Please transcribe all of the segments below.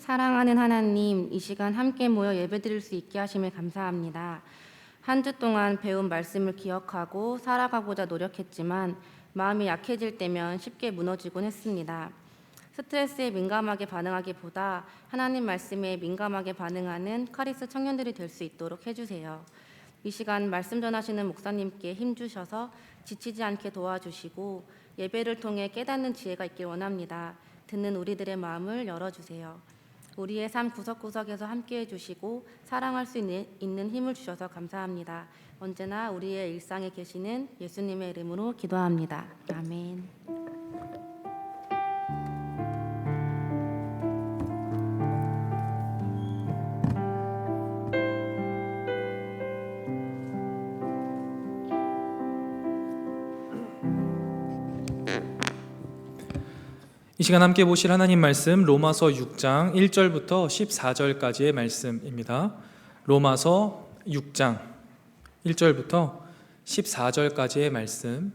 사랑하는 하나님, 이 시간 함께 모여 예배드릴 수 있게 하심을 감사합니다. 한 주 동안 배운 말씀을 기억하고 살아가고자 노력했지만 마음이 약해질 때면 쉽게 무너지곤 했습니다. 스트레스에 민감하게 반응하기보다 하나님 말씀에 민감하게 반응하는 카리스 청년들이 될 수 있도록 해주세요. 이 시간 말씀 전하시는 목사님께 힘주셔서 지치지 않게 도와주시고 예배를 통해 깨닫는 지혜가 있길 원합니다. 듣는 우리들의 마음을 열어주세요. 우리의 삶 구석구석에서 함께해 주시고 사랑할 수 있는 힘을 주셔서 감사합니다. 언제나 우리의 일상에 계시는 예수님의 이름으로 기도합니다. 아멘. 이 시간 함께 보실 하나님 말씀 로마서 6장 1절부터 14절까지의 말씀입니다. 로마서 6장 1절부터 14절까지의 말씀.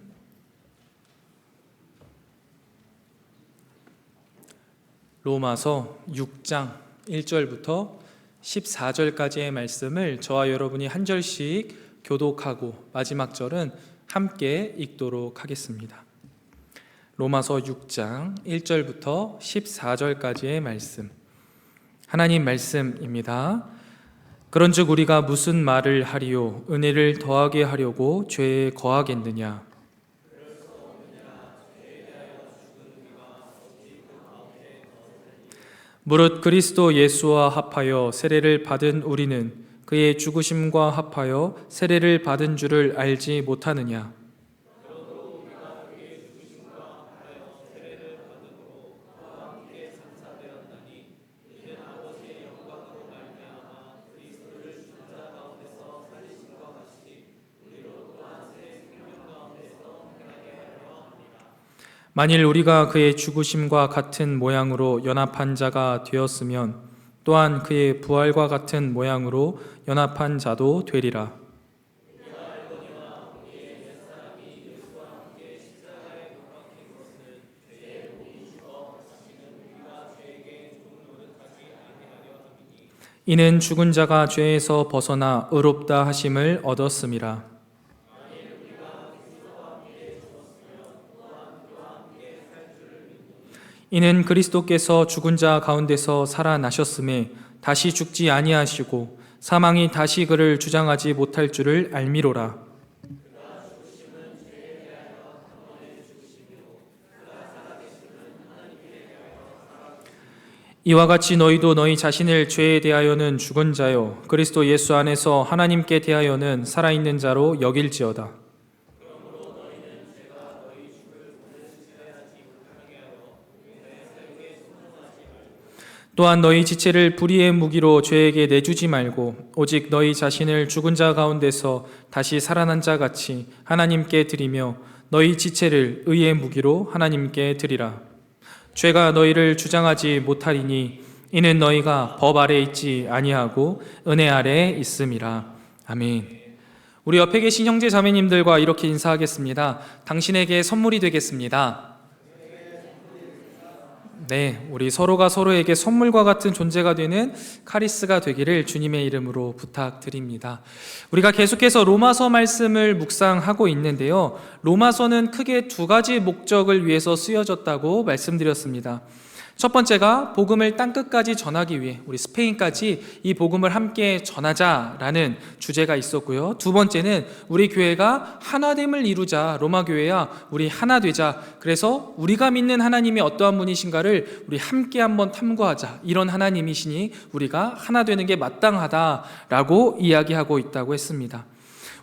로마서 6장 1절부터 14절까지의 말씀을 저와 여러분이 한 절씩 교독하고 마지막 절은 함께 읽도록 하겠습니다. 로마서 6장 1절부터 14절까지의 말씀. 하나님 말씀입니다. 그런즉 우리가 무슨 말을 하리요? 은혜를 더하게 하려고 죄에 거하겠느냐? 무릇 그리스도 예수와 합하여 세례를 받은 우리는 그의 죽으심과 합하여 세례를 받은 줄을 알지 못하느냐? 만일 우리가 그의 죽으심과 같은 모양으로 연합한 자가 되었으면 또한 그의 부활과 같은 모양으로 연합한 자도 되리라. 이는 죽은 자가 죄에서 벗어나 의롭다 하심을 얻었음이라. 이는 그리스도께서 죽은 자 가운데서 살아나셨음에 다시 죽지 아니하시고 사망이 다시 그를 주장하지 못할 줄을 알미로라. 이와 같이 너희도 너희 자신을 죄에 대하여는 죽은 자요 그리스도 예수 안에서 하나님께 대하여는 살아있는 자로 여길지어다. 또한 너희 지체를 불의의 무기로 죄에게 내주지 말고 오직 너희 자신을 죽은 자 가운데서 다시 살아난 자 같이 하나님께 드리며 너희 지체를 의의 무기로 하나님께 드리라. 죄가 너희를 주장하지 못하리니 이는 너희가 법 아래 있지 아니하고 은혜 아래 있음이라. 아멘. 우리 옆에 계신 형제 자매님들과 이렇게 인사하겠습니다. 당신에게 선물이 되겠습니다. 네, 우리 서로가 서로에게 선물과 같은 존재가 되는 카리스가 되기를 주님의 이름으로 부탁드립니다. 우리가 계속해서 로마서 말씀을 묵상하고 있는데요. 로마서는 크게 두 가지 목적을 위해서 쓰여졌다고 말씀드렸습니다. 첫 번째가 복음을 땅끝까지 전하기 위해 우리 스페인까지 이 복음을 함께 전하자라는 주제가 있었고요. 두 번째는 우리 교회가 하나됨을 이루자. 로마 교회야 우리 하나 되자. 그래서 우리가 믿는 하나님이 어떠한 분이신가를 우리 함께 한번 탐구하자. 이런 하나님이시니 우리가 하나 되는 게 마땅하다라고 이야기하고 있다고 했습니다.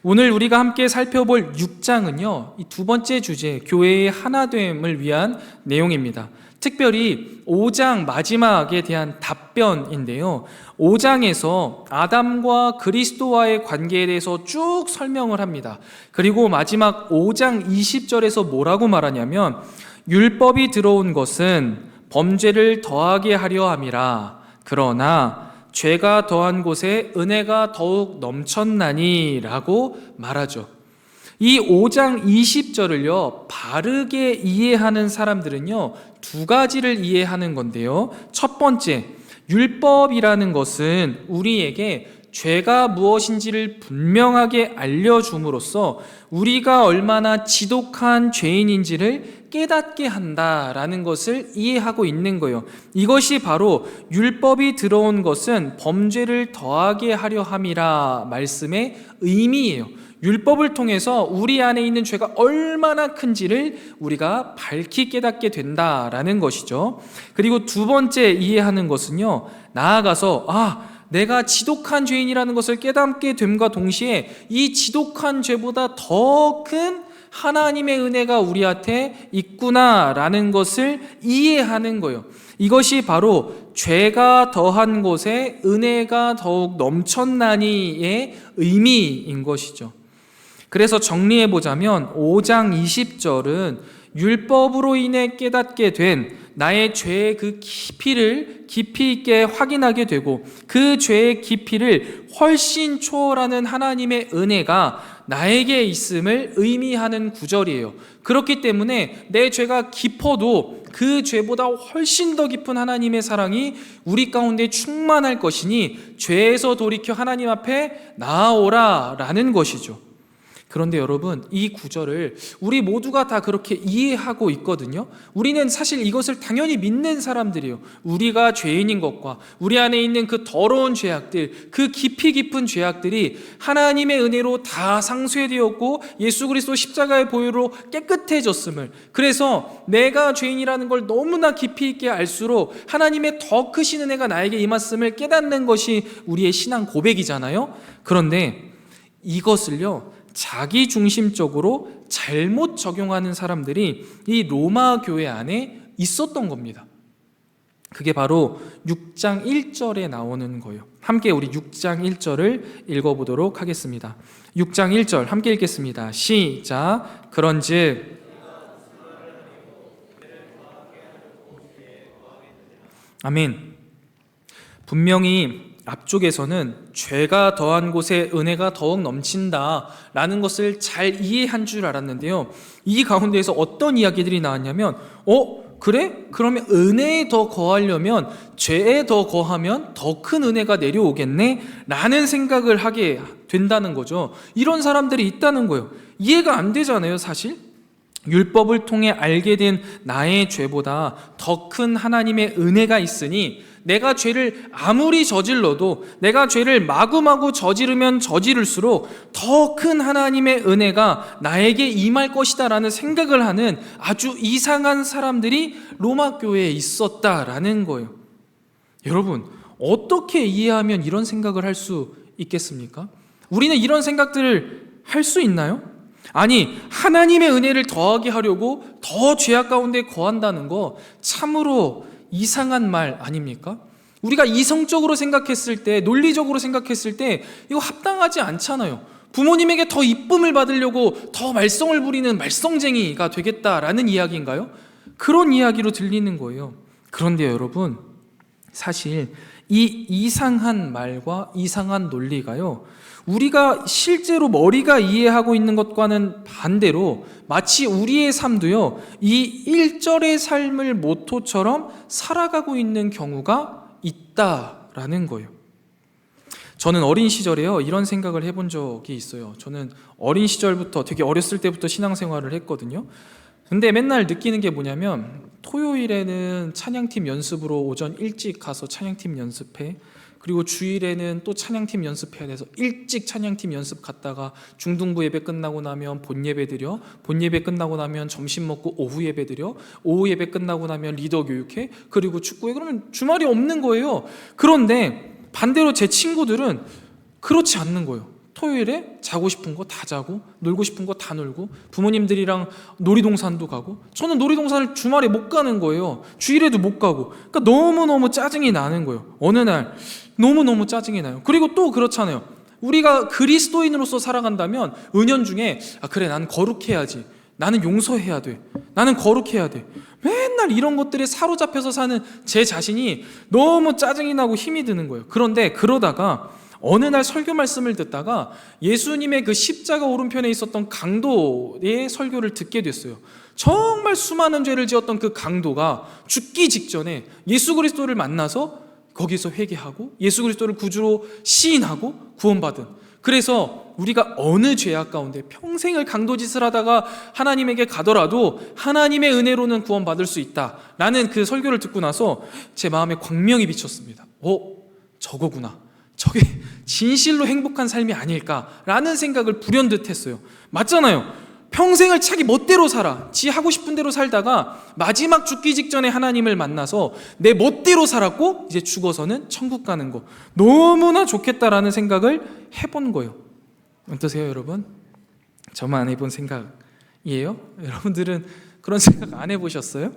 오늘 우리가 함께 살펴볼 6장은요. 이 두 번째 주제 교회의 하나됨을 위한 내용입니다. 특별히 5장 마지막에 대한 답변인데요. 5장에서 아담과 그리스도와의 관계에 대해서 쭉 설명을 합니다. 그리고 마지막 5장 20절에서 뭐라고 말하냐면 율법이 들어온 것은 범죄를 더하게 하려 함이라. 그러나 죄가 더한 곳에 은혜가 더욱 넘쳤나니 라고 말하죠. 이 5장 20절을요, 바르게 이해하는 사람들은요, 두 가지를 이해하는 건데요. 첫 번째, 율법이라는 것은 우리에게 죄가 무엇인지를 분명하게 알려줌으로써 우리가 얼마나 지독한 죄인인지를 깨닫게 한다라는 것을 이해하고 있는 거예요. 이것이 바로 율법이 들어온 것은 범죄를 더하게 하려 함이라 말씀의 의미예요. 율법을 통해서 우리 안에 있는 죄가 얼마나 큰지를 우리가 밝히 깨닫게 된다라는 것이죠. 그리고 두 번째 이해하는 것은요, 나아가서 내가 지독한 죄인이라는 것을 깨닫게 됨과 동시에 이 지독한 죄보다 더 큰 하나님의 은혜가 우리한테 있구나라는 것을 이해하는 거예요. 이것이 바로 죄가 더한 곳에 은혜가 더욱 넘쳤나니의 의미인 것이죠. 그래서 정리해보자면 5장 20절은 율법으로 인해 깨닫게 된 나의 죄의 그 깊이를 깊이 있게 확인하게 되고 그 죄의 깊이를 훨씬 초월하는 하나님의 은혜가 나에게 있음을 의미하는 구절이에요. 그렇기 때문에 내 죄가 깊어도 그 죄보다 훨씬 더 깊은 하나님의 사랑이 우리 가운데 충만할 것이니 죄에서 돌이켜 하나님 앞에 나아오라 라는 것이죠. 그런데 여러분, 이 구절을 우리 모두가 다 그렇게 이해하고 있거든요. 우리는 사실 이것을 당연히 믿는 사람들이에요. 우리가 죄인인 것과 우리 안에 있는 그 더러운 죄악들, 그 깊이 깊은 죄악들이 하나님의 은혜로 다 상쇄되었고 예수 그리스도 십자가의 보혈로 깨끗해졌음을, 그래서 내가 죄인이라는 걸 너무나 깊이 있게 알수록 하나님의 더 크신 은혜가 나에게 임했음을 깨닫는 것이 우리의 신앙 고백이잖아요. 그런데 이것을요, 자기 중심적으로 잘못 적용하는 사람들이 이 로마 교회 안에 있었던 겁니다. 그게 바로 6장 1절에 나오는 거예요. 함께 우리 6장 1절을 읽어보도록 하겠습니다. 6장 1절 함께 읽겠습니다. 시작. 그런즉 아멘. 분명히 앞쪽에서는 죄가 더한 곳에 은혜가 더욱 넘친다라는 것을 잘 이해한 줄 알았는데요, 이 가운데에서 어떤 이야기들이 나왔냐면 그래? 그러면 은혜에 더 거하려면 죄에 더 거하면 더 큰 은혜가 내려오겠네? 라는 생각을 하게 된다는 거죠. 이런 사람들이 있다는 거예요. 이해가 안 되잖아요, 사실. 율법을 통해 알게 된 나의 죄보다 더 큰 하나님의 은혜가 있으니 내가 죄를 아무리 저질러도, 내가 죄를 마구마구 저지르면 저지를수록 더 큰 하나님의 은혜가 나에게 임할 것이다라는 생각을 하는 아주 이상한 사람들이 로마 교회에 있었다라는 거예요. 여러분, 어떻게 이해하면 이런 생각을 할 수 있겠습니까? 우리는 이런 생각들을 할 수 있나요? 아니, 하나님의 은혜를 더하게 하려고 더 죄악 가운데 거한다는 거 참으로 이상한 말 아닙니까? 우리가 이성적으로 생각했을 때, 논리적으로 생각했을 때 이거 합당하지 않잖아요. 부모님에게 더 이쁨을 받으려고 더 말썽을 부리는 말썽쟁이가 되겠다라는 이야기인가요? 그런 이야기로 들리는 거예요. 그런데 여러분, 사실 이 이상한 말과 이상한 논리가요, 우리가 실제로 머리가 이해하고 있는 것과는 반대로 마치 우리의 삶도요, 이 1절의 삶을 모토처럼 살아가고 있는 경우가 있다라는 거예요. 저는 어린 시절에요, 이런 생각을 해본 적이 있어요. 저는 어린 시절부터, 되게 어렸을 때부터 신앙생활을 했거든요. 근데 맨날 느끼는 게 뭐냐면, 토요일에는 찬양팀 연습으로 오전 일찍 가서 찬양팀 연습해, 그리고 주일에는 또 찬양팀 연습해야 돼서 일찍 찬양팀 연습 갔다가 중등부 예배 끝나고 나면 본 예배 드려, 본 예배 끝나고 나면 점심 먹고 오후 예배 드려, 오후 예배 끝나고 나면 리더 교육해, 그리고 축구해. 그러면 주말이 없는 거예요. 그런데 반대로 제 친구들은 그렇지 않는 거예요. 토요일에 자고 싶은 거 다 자고, 놀고 싶은 거 다 놀고, 부모님들이랑 놀이동산도 가고. 저는 놀이동산을 주말에 못 가는 거예요. 주일에도 못 가고. 그러니까 너무너무 짜증이 나는 거예요. 어느 날 너무너무 짜증이 나요. 그리고 또 그렇잖아요. 우리가 그리스도인으로서 살아간다면 은연중에 그래, 나는 거룩해야지, 나는 용서해야 돼, 나는 거룩해야 돼, 맨날 이런 것들에 사로잡혀서 사는 제 자신이 너무 짜증이 나고 힘이 드는 거예요. 그런데 그러다가 어느 날 설교 말씀을 듣다가 예수님의 그 십자가 오른편에 있었던 강도의 설교를 듣게 됐어요. 정말 수많은 죄를 지었던 그 강도가 죽기 직전에 예수 그리스도를 만나서 거기서 회개하고 예수 그리스도를 구주로 시인하고 구원받은, 그래서 우리가 어느 죄악 가운데 평생을 강도짓을 하다가 하나님에게 가더라도 하나님의 은혜로는 구원받을 수 있다라는 그 설교를 듣고 나서 제 마음에 광명이 비쳤습니다. 저거구나, 저게 진실로 행복한 삶이 아닐까라는 생각을 불현듯 했어요. 맞잖아요. 평생을 자기 멋대로 살아, 지 하고 싶은 대로 살다가 마지막 죽기 직전에 하나님을 만나서 내 멋대로 살았고 이제 죽어서는 천국 가는 거 너무나 좋겠다라는 생각을 해본 거예요. 어떠세요, 여러분? 저만 안 해본 생각이에요? 여러분들은 그런 생각 안 해보셨어요?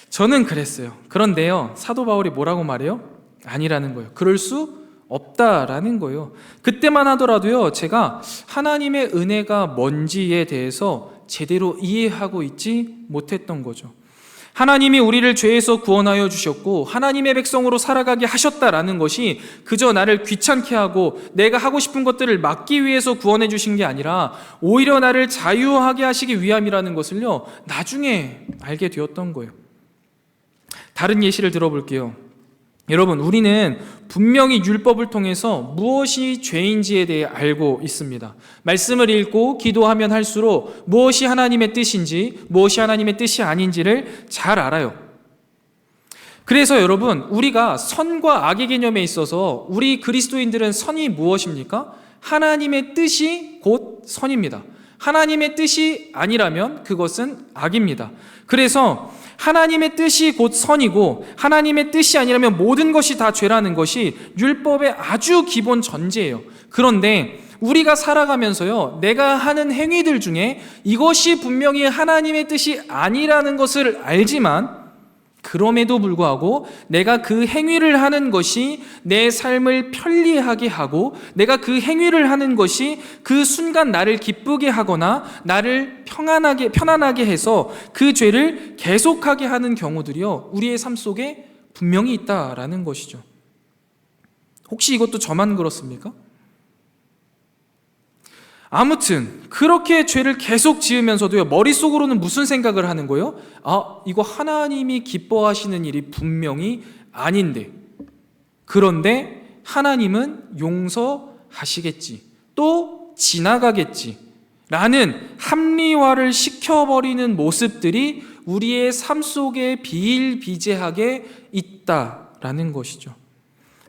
저는 그랬어요. 그런데요, 사도 바울이 뭐라고 말해요? 아니라는 거예요. 그럴 수 없다라는 거예요. 그때만 하더라도요, 제가 하나님의 은혜가 뭔지에 대해서 제대로 이해하고 있지 못했던 거죠. 하나님이 우리를 죄에서 구원하여 주셨고 하나님의 백성으로 살아가게 하셨다라는 것이 그저 나를 귀찮게 하고 내가 하고 싶은 것들을 막기 위해서 구원해 주신 게 아니라 오히려 나를 자유하게 하시기 위함이라는 것을요, 나중에 알게 되었던 거예요. 다른 예시를 들어볼게요. 여러분, 우리는 분명히 율법을 통해서 무엇이 죄인지에 대해 알고 있습니다. 말씀을 읽고 기도하면 할수록 무엇이 하나님의 뜻인지, 무엇이 하나님의 뜻이 아닌지를 잘 알아요. 그래서 여러분, 우리가 선과 악의 개념에 있어서 우리 그리스도인들은 선이 무엇입니까? 하나님의 뜻이 곧 선입니다. 하나님의 뜻이 아니라면 그것은 악입니다. 그래서 하나님의 뜻이 곧 선이고 하나님의 뜻이 아니라면 모든 것이 다 죄라는 것이 율법의 아주 기본 전제예요. 그런데 우리가 살아가면서요, 내가 하는 행위들 중에 이것이 분명히 하나님의 뜻이 아니라는 것을 알지만 그럼에도 불구하고 내가 그 행위를 하는 것이 내 삶을 편리하게 하고 내가 그 행위를 하는 것이 그 순간 나를 기쁘게 하거나 나를 편안하게 해서 그 죄를 계속하게 하는 경우들이요, 우리의 삶 속에 분명히 있다라는 것이죠. 혹시 이것도 저만 그렇습니까? 아무튼 그렇게 죄를 계속 지으면서도요, 머릿속으로는 무슨 생각을 하는 거예요? 이거 하나님이 기뻐하시는 일이 분명히 아닌데, 그런데 하나님은 용서하시겠지, 또 지나가겠지 라는 합리화를 시켜버리는 모습들이 우리의 삶 속에 비일비재하게 있다라는 것이죠.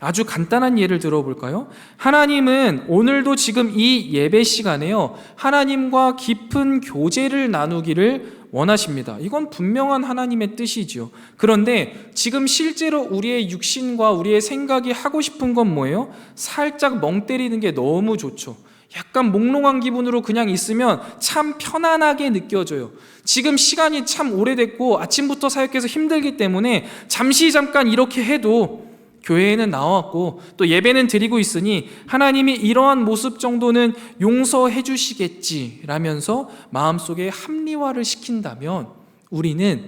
아주 간단한 예를 들어볼까요? 하나님은 오늘도 지금 이 예배 시간에요, 하나님과 깊은 교제를 나누기를 원하십니다. 이건 분명한 하나님의 뜻이지요. 그런데 지금 실제로 우리의 육신과 우리의 생각이 하고 싶은 건 뭐예요? 살짝 멍 때리는 게 너무 좋죠. 약간 몽롱한 기분으로 그냥 있으면 참 편안하게 느껴져요. 지금 시간이 참 오래됐고 아침부터 사역해서 힘들기 때문에 잠깐 이렇게 해도 교회에는 나왔고 또 예배는 드리고 있으니 하나님이 이러한 모습 정도는 용서해 주시겠지라면서 마음속에 합리화를 시킨다면 우리는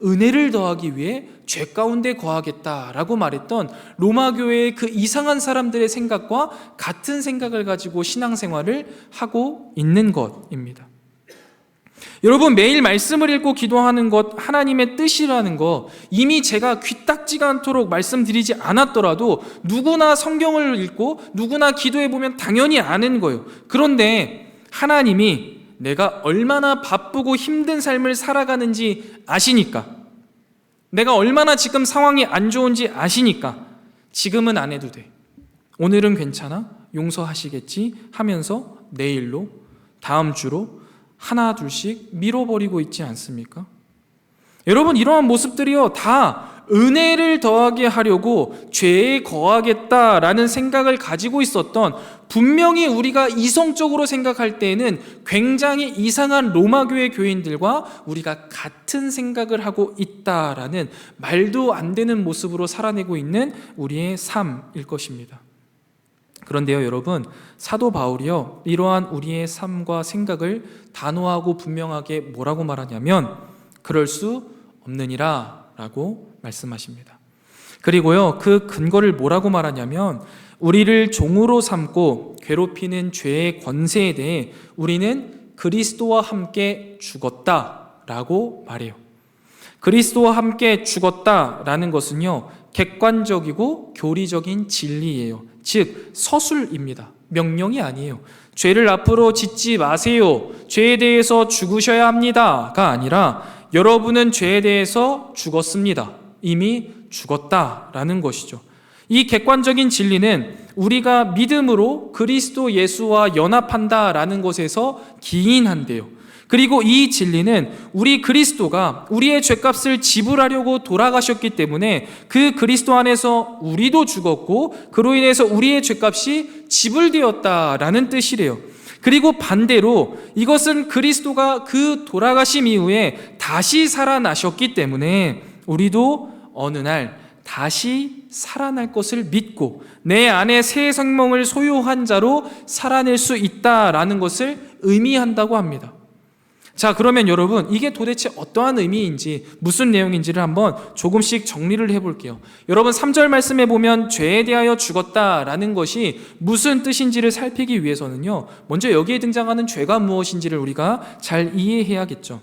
은혜를 더하기 위해 죄 가운데 거하겠다라고 말했던 로마 교회의 그 이상한 사람들의 생각과 같은 생각을 가지고 신앙생활을 하고 있는 것입니다. 여러분, 매일 말씀을 읽고 기도하는 것, 하나님의 뜻이라는 거 이미 제가 귀딱지가 않도록 말씀드리지 않았더라도 누구나 성경을 읽고 누구나 기도해보면 당연히 아는 거예요. 그런데 하나님이 내가 얼마나 바쁘고 힘든 삶을 살아가는지 아시니까, 내가 얼마나 지금 상황이 안 좋은지 아시니까 지금은 안 해도 돼, 오늘은 괜찮아, 용서하시겠지 하면서 내일로, 다음 주로 하나 둘씩 밀어버리고 있지 않습니까? 여러분, 이러한 모습들이요, 다 은혜를 더하게 하려고 죄에 거하겠다라는 생각을 가지고 있었던, 분명히 우리가 이성적으로 생각할 때에는 굉장히 이상한 로마교회 교인들과 우리가 같은 생각을 하고 있다라는 말도 안 되는 모습으로 살아내고 있는 우리의 삶일 것입니다. 그런데요, 여러분, 사도 바울이요, 이러한 우리의 삶과 생각을 단호하고 분명하게 뭐라고 말하냐면 그럴 수 없느니라 라고 말씀하십니다. 그리고요, 그 근거를 뭐라고 말하냐면 우리를 종으로 삼고 괴롭히는 죄의 권세에 대해 우리는 그리스도와 함께 죽었다라고 말해요. 그리스도와 함께 죽었다라는 것은요, 객관적이고 교리적인 진리예요. 즉 서술입니다. 명령이 아니에요. 죄를 앞으로 짓지 마세요. 죄에 대해서 죽으셔야 합니다가 아니라 여러분은 죄에 대해서 죽었습니다. 이미 죽었다라는 것이죠. 이 객관적인 진리는 우리가 믿음으로 그리스도 예수와 연합한다라는 것에서 기인한대요. 그리고 이 진리는 우리 그리스도가 우리의 죄값을 지불하려고 돌아가셨기 때문에 그 그리스도 안에서 우리도 죽었고 그로 인해서 우리의 죄값이 지불되었다라는 뜻이래요. 그리고 반대로 이것은 그리스도가 그 돌아가심 이후에 다시 살아나셨기 때문에 우리도 어느 날 다시 살아날 것을 믿고 내 안에 새 생명을 소유한 자로 살아낼 수 있다라는 것을 의미한다고 합니다. 자, 그러면 여러분 이게 도대체 어떠한 의미인지 무슨 내용인지를 한번 조금씩 정리를 해볼게요. 여러분 3절 말씀에 보면 죄에 대하여 죽었다라는 것이 무슨 뜻인지를 살피기 위해서는요, 먼저 여기에 등장하는 죄가 무엇인지를 우리가 잘 이해해야겠죠.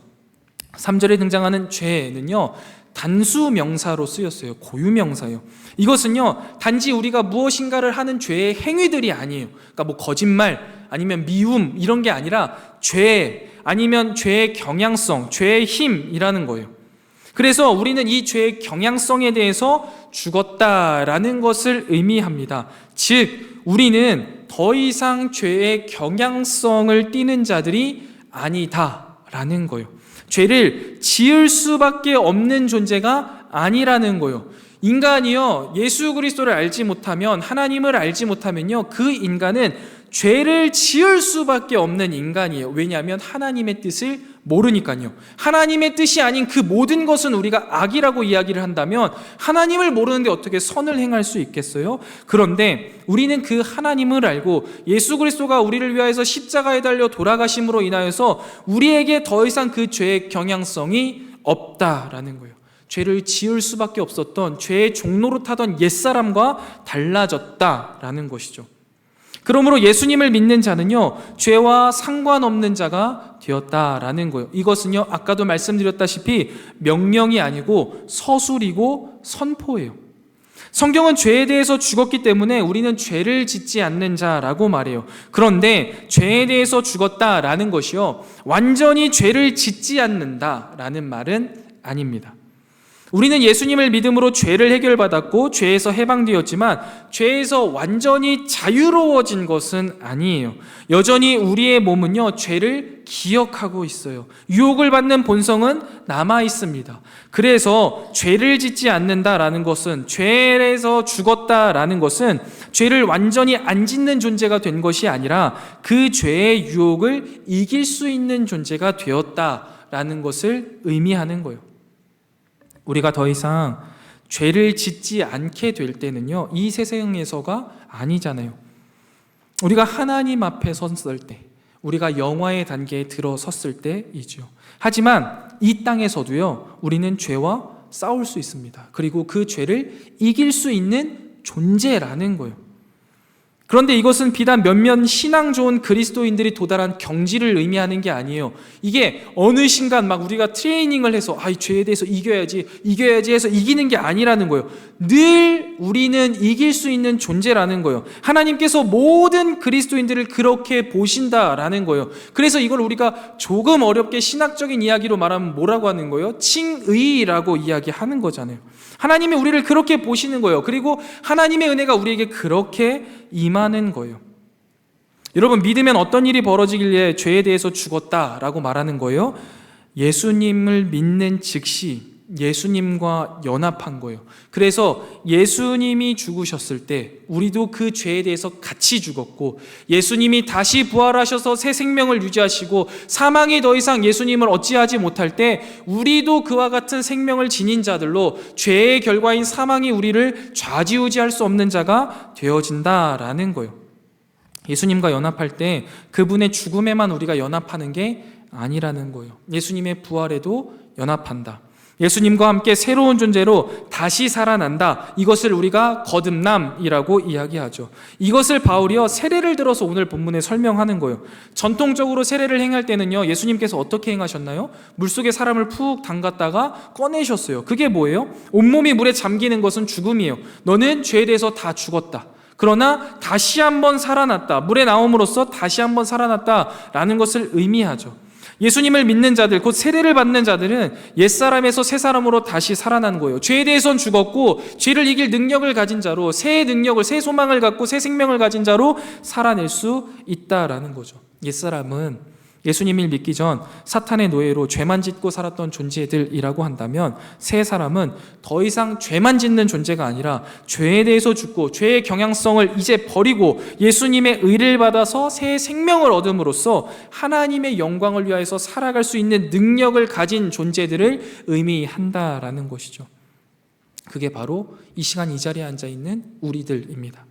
3절에 등장하는 죄는요 단수 명사로 쓰였어요. 고유 명사예요. 이것은요 단지 우리가 무엇인가를 하는 죄의 행위들이 아니에요. 그러니까 뭐 거짓말 아니면 미움 이런 게 아니라 죄 아니면 죄의 경향성, 죄의 힘이라는 거예요. 그래서 우리는 이 죄의 경향성에 대해서 죽었다라는 것을 의미합니다. 즉 우리는 더 이상 죄의 경향성을 띠는 자들이 아니다라는 거예요. 죄를 지을 수밖에 없는 존재가 아니라는 거예요. 인간이요 예수 그리스도를 알지 못하면, 하나님을 알지 못하면요 그 인간은 죄를 지을 수밖에 없는 인간이에요. 왜냐하면 하나님의 뜻을 모르니까요. 하나님의 뜻이 아닌 그 모든 것은 우리가 악이라고 이야기를 한다면 하나님을 모르는데 어떻게 선을 행할 수 있겠어요? 그런데 우리는 그 하나님을 알고 예수 그리스도가 우리를 위하여서 십자가에 달려 돌아가심으로 인하여서 우리에게 더 이상 그 죄의 경향성이 없다라는 거예요. 죄를 지을 수밖에 없었던, 죄의 종로로 타던 옛사람과 달라졌다라는 것이죠. 그러므로 예수님을 믿는 자는요 죄와 상관없는 자가 되었다라는 거예요. 이것은요 아까도 말씀드렸다시피 명령이 아니고 서술이고 선포예요. 성경은 죄에 대해서 죽었기 때문에 우리는 죄를 짓지 않는 자라고 말해요. 그런데 죄에 대해서 죽었다라는 것이요 완전히 죄를 짓지 않는다라는 말은 아닙니다. 우리는 예수님을 믿음으로 죄를 해결받았고 죄에서 해방되었지만 죄에서 완전히 자유로워진 것은 아니에요. 여전히 우리의 몸은요 죄를 기억하고 있어요. 유혹을 받는 본성은 남아 있습니다. 그래서 죄를 짓지 않는다라는 것은, 죄에서 죽었다라는 것은 죄를 완전히 안 짓는 존재가 된 것이 아니라 그 죄의 유혹을 이길 수 있는 존재가 되었다라는 것을 의미하는 거예요. 우리가 더 이상 죄를 짓지 않게 될 때는요 이 세상에서가 아니잖아요. 우리가 하나님 앞에 섰을 때, 우리가 영화의 단계에 들어섰을 때이죠. 하지만 이 땅에서도요 우리는 죄와 싸울 수 있습니다. 그리고 그 죄를 이길 수 있는 존재라는 거예요. 그런데 이것은 비단 몇몇 신앙 좋은 그리스도인들이 도달한 경지를 의미하는 게 아니에요. 이게 어느 순간 막 우리가 트레이닝을 해서 이 죄에 대해서 이겨야지 해서 이기는 게 아니라는 거예요. 늘 우리는 이길 수 있는 존재라는 거예요. 하나님께서 모든 그리스도인들을 그렇게 보신다라는 거예요. 그래서 이걸 우리가 조금 어렵게 신학적인 이야기로 말하면 뭐라고 하는 거예요? 칭의라고 이야기하는 거잖아요. 하나님이 우리를 그렇게 보시는 거예요. 그리고 하나님의 은혜가 우리에게 그렇게 임하는 거예요. 여러분, 믿으면 어떤 일이 벌어지길래 죄에 대해서 죽었다라고 말하는 거예요? 예수님을 믿는 즉시 예수님과 연합한 거예요. 그래서 예수님이 죽으셨을 때 우리도 그 죄에 대해서 같이 죽었고, 예수님이 다시 부활하셔서 새 생명을 유지하시고 사망이 더 이상 예수님을 어찌하지 못할 때 우리도 그와 같은 생명을 지닌 자들로 죄의 결과인 사망이 우리를 좌지우지할 수 없는 자가 되어진다라는 거예요. 예수님과 연합할 때 그분의 죽음에만 우리가 연합하는 게 아니라는 거예요. 예수님의 부활에도 연합한다. 예수님과 함께 새로운 존재로 다시 살아난다. 이것을 우리가 거듭남이라고 이야기하죠. 이것을 바울이요 세례를 들어서 오늘 본문에 설명하는 거예요. 전통적으로 세례를 행할 때는요 예수님께서 어떻게 행하셨나요? 물속에 사람을 푹 담갔다가 꺼내셨어요. 그게 뭐예요? 온몸이 물에 잠기는 것은 죽음이에요. 너는 죄에 대해서 다 죽었다. 그러나 다시 한번 살아났다. 물에 나옴으로써 다시 한번 살아났다라는 것을 의미하죠. 예수님을 믿는 자들, 곧 세례를 받는 자들은 옛사람에서 새사람으로 다시 살아난 거예요. 죄에 대해선 죽었고 죄를 이길 능력을 가진 자로, 새 능력을, 새 소망을 갖고 새 생명을 가진 자로 살아낼 수 있다라는 거죠. 옛사람은 예수님을 믿기 전 사탄의 노예로 죄만 짓고 살았던 존재들이라고 한다면, 새 사람은 더 이상 죄만 짓는 존재가 아니라 죄에 대해서 죽고 죄의 경향성을 이제 버리고 예수님의 의를 받아서 새 생명을 얻음으로써 하나님의 영광을 위하여서 살아갈 수 있는 능력을 가진 존재들을 의미한다라는 것이죠. 그게 바로 이 시간 이 자리에 앉아 있는 우리들입니다.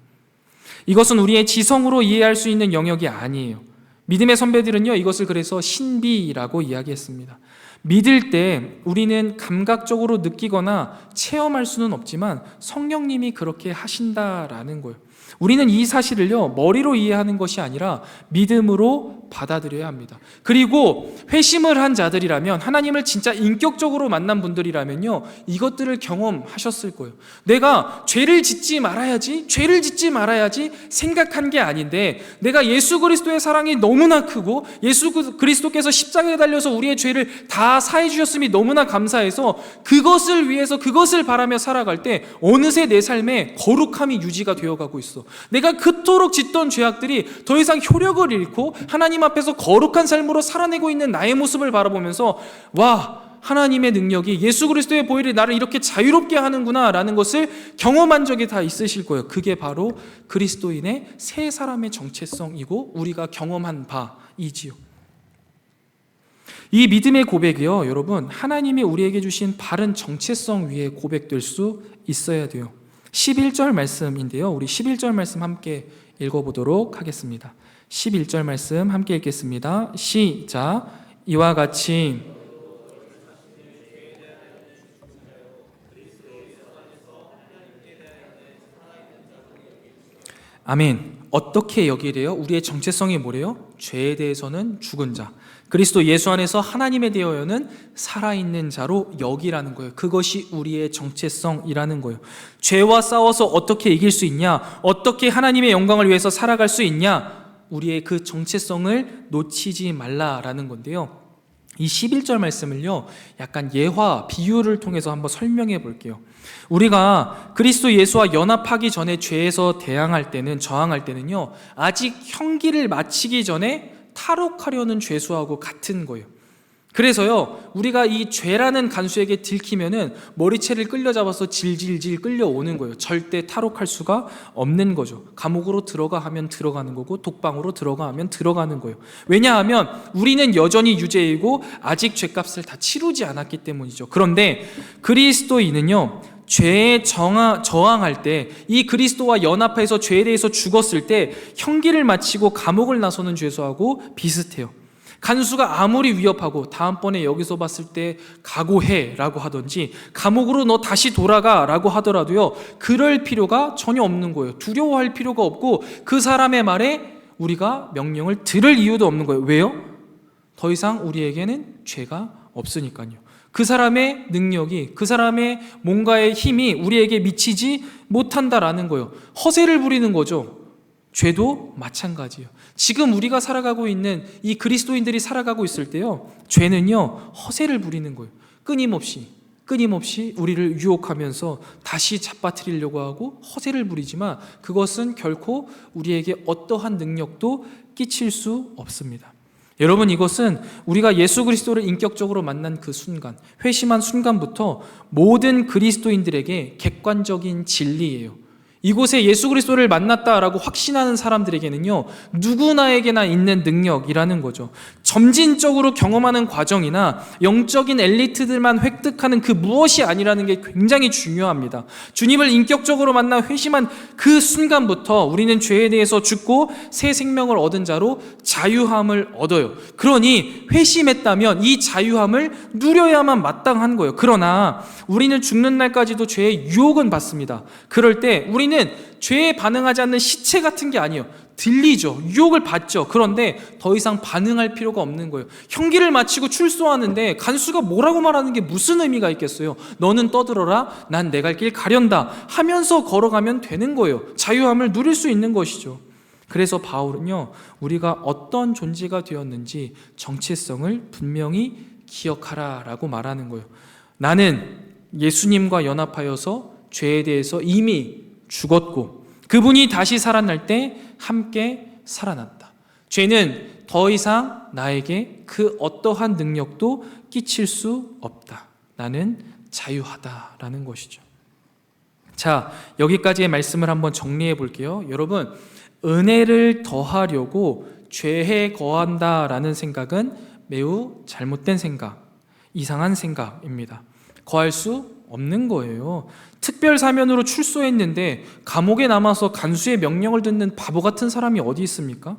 이것은 우리의 지성으로 이해할 수 있는 영역이 아니에요. 믿음의 선배들은요 이것을 그래서 신비라고 이야기했습니다. 믿을 때 우리는 감각적으로 느끼거나 체험할 수는 없지만 성령님이 그렇게 하신다라는 거예요. 우리는 이 사실을요 머리로 이해하는 것이 아니라 믿음으로 받아들여야 합니다. 그리고 회심을 한 자들이라면, 하나님을 진짜 인격적으로 만난 분들이라면요 이것들을 경험하셨을 거예요. 내가 죄를 짓지 말아야지 생각한 게 아닌데, 내가 예수 그리스도의 사랑이 너무나 크고 예수 그리스도께서 십자가에 달려서 우리의 죄를 다 사해 주셨음이 너무나 감사해서 그것을 위해서, 그것을 바라며 살아갈 때 어느새 내 삶에 거룩함이 유지가 되어가고 있어. 내가 그토록 짓던 죄악들이 더 이상 효력을 잃고 하나님 앞에서 거룩한 삶으로 살아내고 있는 나의 모습을 바라보면서, 와, 하나님의 능력이, 예수 그리스도의 보혈이 나를 이렇게 자유롭게 하는구나 라는 것을 경험한 적이 다 있으실 거예요. 그게 바로 그리스도인의 새 사람의 정체성이고 우리가 경험한 바이지요. 이 믿음의 고백이요 여러분, 하나님이 우리에게 주신 바른 정체성 위에 고백될 수 있어야 돼요. 11절 말씀인데요, 우리 11절 말씀 함께 읽어보도록 하겠습니다. 11절 말씀 함께 읽겠습니다. 시작. 이와 같이 아멘. 어떻게 여기래요? 우리의 정체성이 뭐래요? 죄에 대해서는 죽은 자, 그리스도 예수 안에서 하나님에 대하여는 살아있는 자로 여기라는 거예요. 그것이 우리의 정체성이라는 거예요. 죄와 싸워서 어떻게 이길 수 있냐? 어떻게 하나님의 영광을 위해서 살아갈 수 있냐? 우리의 그 정체성을 놓치지 말라라는 건데요, 이 11절 말씀을요 약간 예화, 비유를 통해서 한번 설명해 볼게요. 우리가 그리스도 예수와 연합하기 전에 죄에서 저항할 때는요 아직 형기를 마치기 전에 탈옥하려는 죄수하고 같은 거예요. 그래서요 우리가 이 죄라는 간수에게 들키면은 머리채를 끌려잡아서 질질질 끌려오는 거예요. 절대 탈옥할 수가 없는 거죠. 감옥으로 들어가 하면 들어가는 거고 독방으로 들어가 하면 들어가는 거예요. 왜냐하면 우리는 여전히 유죄이고 아직 죄값을 다 치르지 않았기 때문이죠. 그런데 그리스도인은요 죄에 저항할 때, 이 그리스도와 연합해서 죄에 대해서 죽었을 때 형기를 마치고 감옥을 나서는 죄수하고 비슷해요. 간수가 아무리 위협하고 다음번에 여기서 봤을 때 각오해 라고 하든지 감옥으로 너 다시 돌아가 라고 하더라도요 그럴 필요가 전혀 없는 거예요. 두려워할 필요가 없고 그 사람의 말에 우리가 명령을 들을 이유도 없는 거예요. 왜요? 더 이상 우리에게는 죄가 없으니까요. 그 사람의 능력이, 그 사람의 뭔가의 힘이 우리에게 미치지 못한다라는 거예요. 허세를 부리는 거죠. 죄도 마찬가지예요. 지금 우리가 살아가고 있는 이 그리스도인들이 살아가고 있을 때요 죄는요 허세를 부리는 거예요. 끊임없이 우리를 유혹하면서 다시 잡아뜨리려고 하고 허세를 부리지만 그것은 결코 우리에게 어떠한 능력도 끼칠 수 없습니다. 여러분, 이것은 우리가 예수 그리스도를 인격적으로 만난 그 순간, 회심한 순간부터 모든 그리스도인들에게 객관적인 진리예요. 이곳에 예수 그리스도를 만났다라고 확신하는 사람들에게는요, 누구나에게나 있는 능력이라는 거죠. 점진적으로 경험하는 과정이나 영적인 엘리트들만 획득하는 그 무엇이 아니라는 게 굉장히 중요합니다. 주님을 인격적으로 만나 회심한 그 순간부터 우리는 죄에 대해서 죽고 새 생명을 얻은 자로 자유함을 얻어요. 그러니 회심했다면 이 자유함을 누려야만 마땅한 거예요. 그러나 우리는 죽는 날까지도 죄의 유혹은 받습니다. 그럴 때 우리는 죄에 반응하지 않는 시체 같은 게 아니에요. 들리죠. 유혹을 받죠. 그런데 더 이상 반응할 필요가 없는 거예요. 형기를 마치고 출소하는데 간수가 뭐라고 말하는 게 무슨 의미가 있겠어요? 너는 떠들어라. 난 내 갈 길 가련다 하면서 걸어가면 되는 거예요. 자유함을 누릴 수 있는 것이죠. 그래서 바울은요, 우리가 어떤 존재가 되었는지 정체성을 분명히 기억하라라고 말하는 거예요. 나는 예수님과 연합하여서 죄에 대해서 이미 죽었고 그분이 다시 살아날 때 함께 살아났다. 죄는 더 이상 나에게 그 어떠한 능력도 끼칠 수 없다. 나는 자유하다라는 것이죠. 자, 여기까지의 말씀을 한번 정리해 볼게요. 여러분, 은혜를 더하려고 죄에 거한다라는 생각은 매우 잘못된 생각, 이상한 생각입니다. 거할 수 없는 거예요. 특별 사면으로 출소했는데 감옥에 남아서 간수의 명령을 듣는 바보 같은 사람이 어디 있습니까?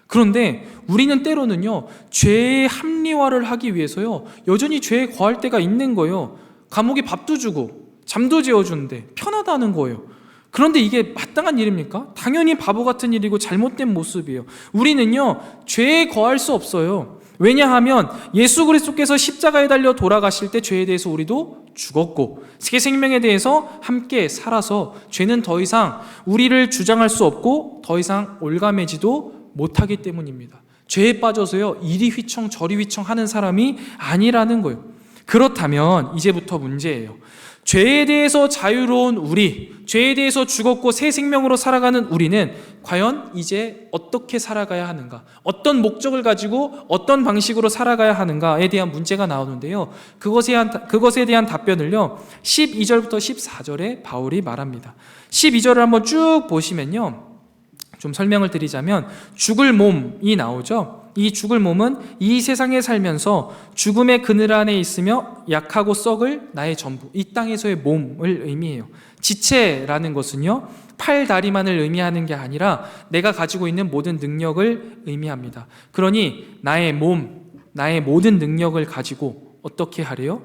그런데 우리는 때로는요, 죄의 합리화를 하기 위해서요, 여전히 죄에 거할 때가 있는 거예요. 감옥에 밥도 주고 잠도 재워주는데 편하다는 거예요. 그런데 이게 마땅한 일입니까? 당연히 바보 같은 일이고 잘못된 모습이에요. 우리는요, 죄에 거할 수 없어요. 왜냐하면 예수 그리스도께서 십자가에 달려 돌아가실 때 죄에 대해서 우리도 죽었고 새 생명에 대해서 함께 살아서 죄는 더 이상 우리를 주장할 수 없고 더 이상 올가매지도 못하기 때문입니다. 죄에 빠져서요, 이리 휘청 저리 휘청 하는 사람이 아니라는 거예요. 그렇다면 이제부터 문제예요. 죄에 대해서 자유로운 우리, 죄에 대해서 죽었고 새 생명으로 살아가는 우리는 과연 이제 어떻게 살아가야 하는가? 어떤 목적을 가지고 어떤 방식으로 살아가야 하는가에 대한 문제가 나오는데요. 그것에 대한 답변을요, 12절부터 14절에 바울이 말합니다. 12절을 한번 쭉 보시면요, 좀 설명을 드리자면 죽을 몸이 나오죠. 이 죽을 몸은 이 세상에 살면서 죽음의 그늘 안에 있으며 약하고 썩을 나의 전부, 이 땅에서의 몸을 의미해요. 지체라는 것은요, 팔, 다리만을 의미하는 게 아니라 내가 가지고 있는 모든 능력을 의미합니다. 그러니 나의 몸, 나의 모든 능력을 가지고 어떻게 하래요?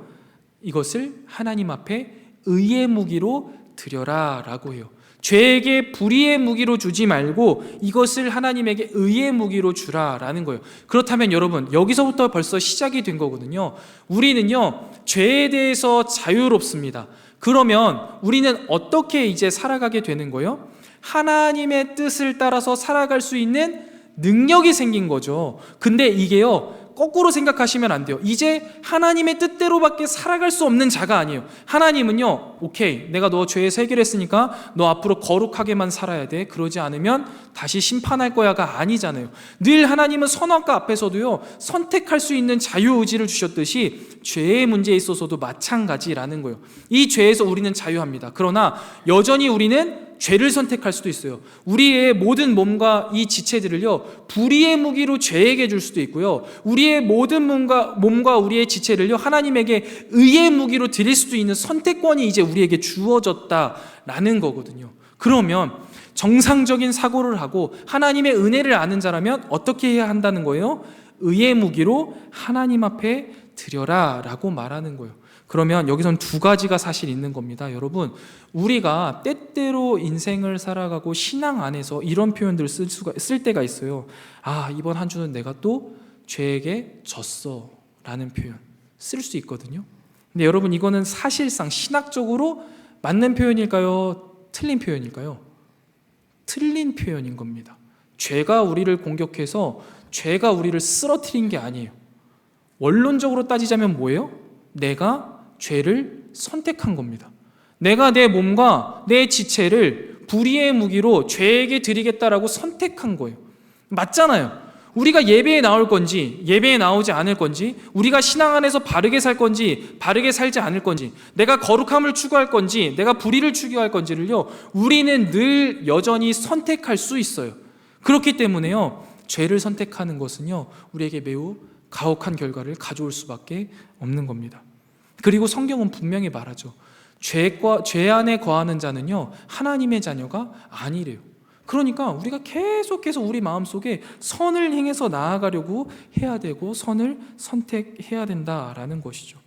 이것을 하나님 앞에 의의 무기로 드려라 라고 해요. 죄에게 불의의 무기로 주지 말고 이것을 하나님에게 의의 무기로 주라라는 거예요. 그렇다면 여러분, 여기서부터 벌써 시작이 된 거거든요. 우리는요, 죄에 대해서 자유롭습니다. 그러면 우리는 어떻게 이제 살아가게 되는 거예요? 하나님의 뜻을 따라서 살아갈 수 있는 능력이 생긴 거죠. 근데 이게요, 거꾸로 생각하시면 안 돼요. 이제 하나님의 뜻대로밖에 살아갈 수 없는 자가 아니에요. 하나님은요, 오케이, 내가 너 죄에서 해결했으니까 너 앞으로 거룩하게만 살아야 돼. 그러지 않으면 다시 심판할 거야가 아니잖아요. 늘 하나님은 선악과 앞에서도요, 선택할 수 있는 자유의지를 주셨듯이 죄의 문제에 있어서도 마찬가지라는 거예요. 이 죄에서 우리는 자유합니다. 그러나 여전히 우리는 죄를 선택할 수도 있어요. 우리의 모든 몸과 이 지체들을요, 불의의 무기로 죄에게 줄 수도 있고요, 우리의 모든 몸과 우리의 지체를요, 하나님에게 의의 무기로 드릴 수도 있는 선택권이 이제 우리에게 주어졌다라는 거거든요. 그러면 정상적인 사고를 하고 하나님의 은혜를 아는 자라면 어떻게 해야 한다는 거예요? 의의 무기로 하나님 앞에 드려라 라고 말하는 거예요. 그러면 여기선 두 가지가 사실 있는 겁니다. 여러분, 우리가 때때로 인생을 살아가고 신앙 안에서 이런 표현들을 쓸 때가 있어요. 아, 이번 한 주는 내가 또 죄에게 졌어 라는 표현 쓸 수 있거든요. 근데 여러분, 이거는 사실상 신학적으로 맞는 표현일까요? 틀린 표현일까요? 틀린 표현인 겁니다. 죄가 우리를 공격해서 죄가 우리를 쓰러뜨린 게 아니에요. 원론적으로 따지자면 뭐예요? 내가 죄를 선택한 겁니다. 내가 내 몸과 내 지체를 불의의 무기로 죄에게 드리겠다라고 선택한 거예요. 맞잖아요. 우리가 예배에 나올 건지 예배에 나오지 않을 건지, 우리가 신앙 안에서 바르게 살 건지 바르게 살지 않을 건지, 내가 거룩함을 추구할 건지 내가 불의를 추구할 건지를요, 우리는 늘 여전히 선택할 수 있어요. 그렇기 때문에요, 죄를 선택하는 것은요, 우리에게 매우 가혹한 결과를 가져올 수밖에 없는 겁니다. 그리고 성경은 분명히 말하죠. 죄 안에 거하는 자는요, 하나님의 자녀가 아니래요. 그러니까 우리가 계속해서 우리 마음속에 선을 행해서 나아가려고 해야 되고 선을 선택해야 된다라는 것이죠.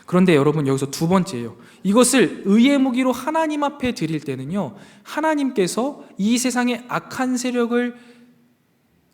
그런데 여러분, 여기서 두 번째예요. 이것을 의의 무기로 하나님 앞에 드릴 때는요, 하나님께서 이 세상의 악한 세력을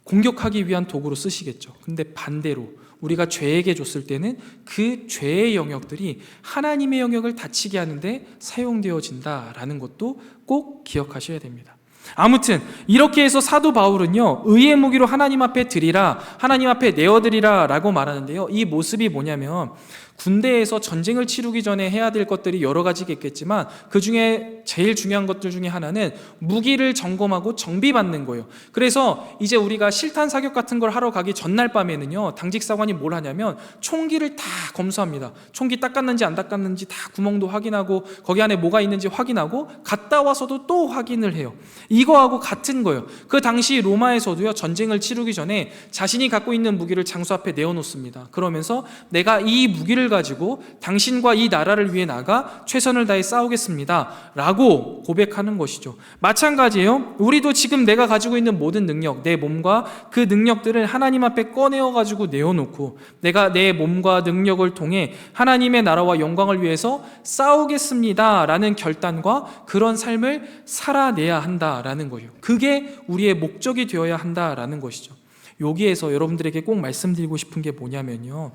공격하기 위한 도구로 쓰시겠죠. 근데 반대로 우리가 죄에게 줬을 때는 그 죄의 영역들이 하나님의 영역을 다치게 하는데 사용되어진다라는 것도 꼭 기억하셔야 됩니다. 아무튼 이렇게 해서 사도 바울은요, 의의 무기로 하나님 앞에 드리라, 하나님 앞에 내어드리라 라고 말하는데요, 이 모습이 뭐냐면, 군대에서 전쟁을 치르기 전에 해야 될 것들이 여러 가지겠지만 그 중에 제일 중요한 것들 중에 하나는 무기를 점검하고 정비받는 거예요. 그래서 이제 우리가 실탄 사격 같은 걸 하러 가기 전날 밤에는요, 당직사관이 뭘 하냐면 총기를 다 검수합니다. 총기 닦았는지 안 닦았는지 다 구멍도 확인하고 거기 안에 뭐가 있는지 확인하고 갔다 와서도 또 확인을 해요. 이거하고 같은 거예요. 그 당시 로마에서도요, 전쟁을 치르기 전에 자신이 갖고 있는 무기를 장수 앞에 내어놓습니다. 그러면서 내가 이 무기를 가지고 당신과 이 나라를 위해 나가 최선을 다해 싸우겠습니다 라고 고백하는 것이죠. 마찬가지예요. 우리도 지금 내가 가지고 있는 모든 능력, 내 몸과 그 능력들을 하나님 앞에 꺼내어 가지고 내어놓고 내가 내 몸과 능력을 통해 하나님의 나라와 영광을 위해서 싸우겠습니다 라는 결단과 그런 삶을 살아내야 한다라는 거예요. 그게 우리의 목적이 되어야 한다라는 것이죠. 여기에서 여러분들에게 꼭 말씀드리고 싶은 게 뭐냐면요,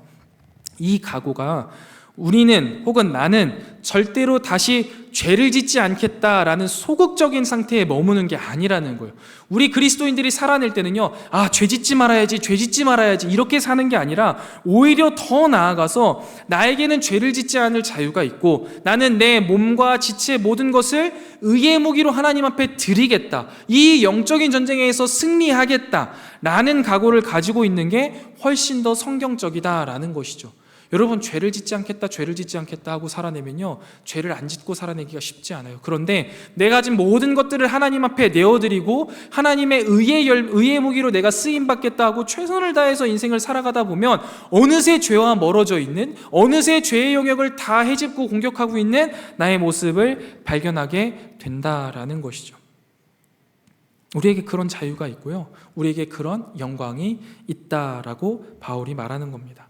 이 각오가 우리는 혹은 나는 절대로 다시 죄를 짓지 않겠다라는 소극적인 상태에 머무는 게 아니라는 거예요. 우리 그리스도인들이 살아낼 때는요, 죄 짓지 말아야지, 죄 짓지 말아야지 이렇게 사는 게 아니라 오히려 더 나아가서 나에게는 죄를 짓지 않을 자유가 있고 나는 내 몸과 지체 모든 것을 의의 무기로 하나님 앞에 드리겠다, 이 영적인 전쟁에서 승리하겠다라는 각오를 가지고 있는 게 훨씬 더 성경적이다라는 것이죠. 여러분, 죄를 짓지 않겠다, 죄를 짓지 않겠다 하고 살아내면요, 죄를 안 짓고 살아내기가 쉽지 않아요. 그런데 내가 가진 모든 것들을 하나님 앞에 내어드리고 하나님의 의의 무기로 내가 쓰임받겠다 하고 최선을 다해서 인생을 살아가다 보면 어느새 죄와 멀어져 있는, 어느새 죄의 영역을 다 헤집고 공격하고 있는 나의 모습을 발견하게 된다라는 것이죠. 우리에게 그런 자유가 있고요, 우리에게 그런 영광이 있다라고 바울이 말하는 겁니다.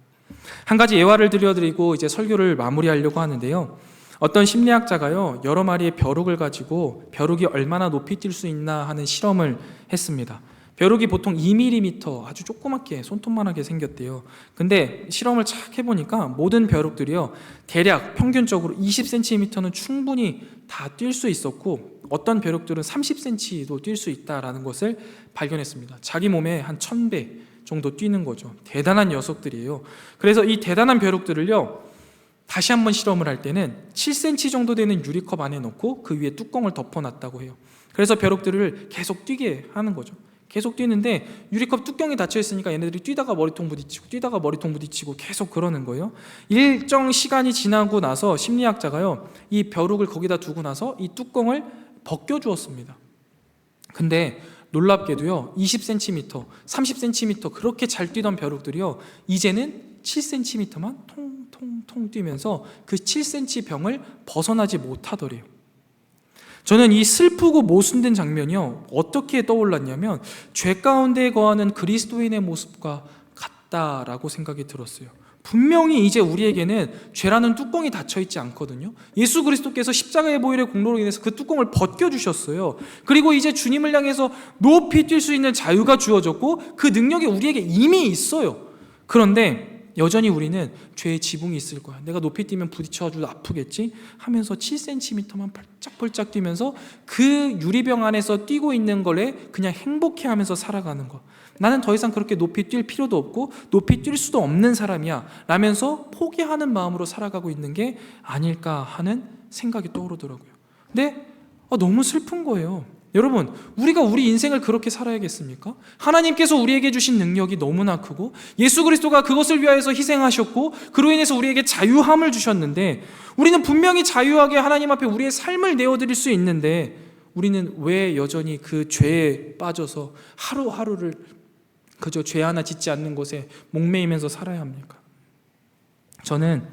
한 가지 예화를 들려드리고 이제 설교를 마무리하려고 하는데요, 어떤 심리학자가요, 여러 마리의 벼룩을 가지고 벼룩이 얼마나 높이 뛸 수 있나 하는 실험을 했습니다. 벼룩이 보통 2mm, 아주 조그맣게 손톱만하게 생겼대요. 근데 실험을 착 해보니까 모든 벼룩들이요, 대략 평균적으로 20cm는 충분히 다 뛸 수 있었고 어떤 벼룩들은 30cm도 뛸 수 있다라는 것을 발견했습니다. 자기 몸에 한 1000배 정도 뛰는 거죠. 대단한 녀석들이에요. 그래서 이 대단한 벼룩들을요, 다시 한번 실험을 할 때는 7cm 정도 되는 유리컵 안에 넣고 그 위에 뚜껑을 덮어놨다고 해요. 그래서 벼룩들을 계속 뛰게 하는 거죠. 계속 뛰는데 유리컵 뚜껑이 닫혀 있으니까 얘네들이 뛰다가 머리통 부딪히고 계속 그러는 거예요. 일정 시간이 지나고 나서 심리학자가요, 이 벼룩을 거기다 두고 나서 이 뚜껑을 벗겨주었습니다. 근데 놀랍게도요, 20cm, 30cm 그렇게 잘 뛰던 벼룩들이요, 이제는 7cm만 통통통 뛰면서 그 7cm 병을 벗어나지 못하더래요. 저는 이 슬프고 모순된 장면이요, 어떻게 떠올랐냐면 죄 가운데 거하는 그리스도인의 모습과 같다라고 생각이 들었어요. 분명히 이제 우리에게는 죄라는 뚜껑이 닫혀있지 않거든요. 예수 그리스도께서 십자가의 보혈의 공로로 인해서 그 뚜껑을 벗겨주셨어요. 그리고 이제 주님을 향해서 높이 뛸 수 있는 자유가 주어졌고 그 능력이 우리에게 이미 있어요. 그런데 여전히 우리는 죄의 지붕이 있을 거야, 내가 높이 뛰면 부딪혀가지고 아프겠지 하면서 7cm만 펄짝펄짝 뛰면서 그 유리병 안에서 뛰고 있는 걸에 그냥 행복해하면서 살아가는 거. 나는 더 이상 그렇게 높이 뛸 필요도 없고 높이 뛸 수도 없는 사람이야 라면서 포기하는 마음으로 살아가고 있는 게 아닐까 하는 생각이 떠오르더라고요. 근데 너무 슬픈 거예요. 여러분, 우리가 우리 인생을 그렇게 살아야겠습니까? 하나님께서 우리에게 주신 능력이 너무나 크고 예수 그리스도가 그것을 위하여서 희생하셨고 그로 인해서 우리에게 자유함을 주셨는데, 우리는 분명히 자유하게 하나님 앞에 우리의 삶을 내어드릴 수 있는데 우리는 왜 여전히 그 죄에 빠져서 하루하루를 그저 죄 하나 짓지 않는 것에 목매이면서 살아야 합니까? 저는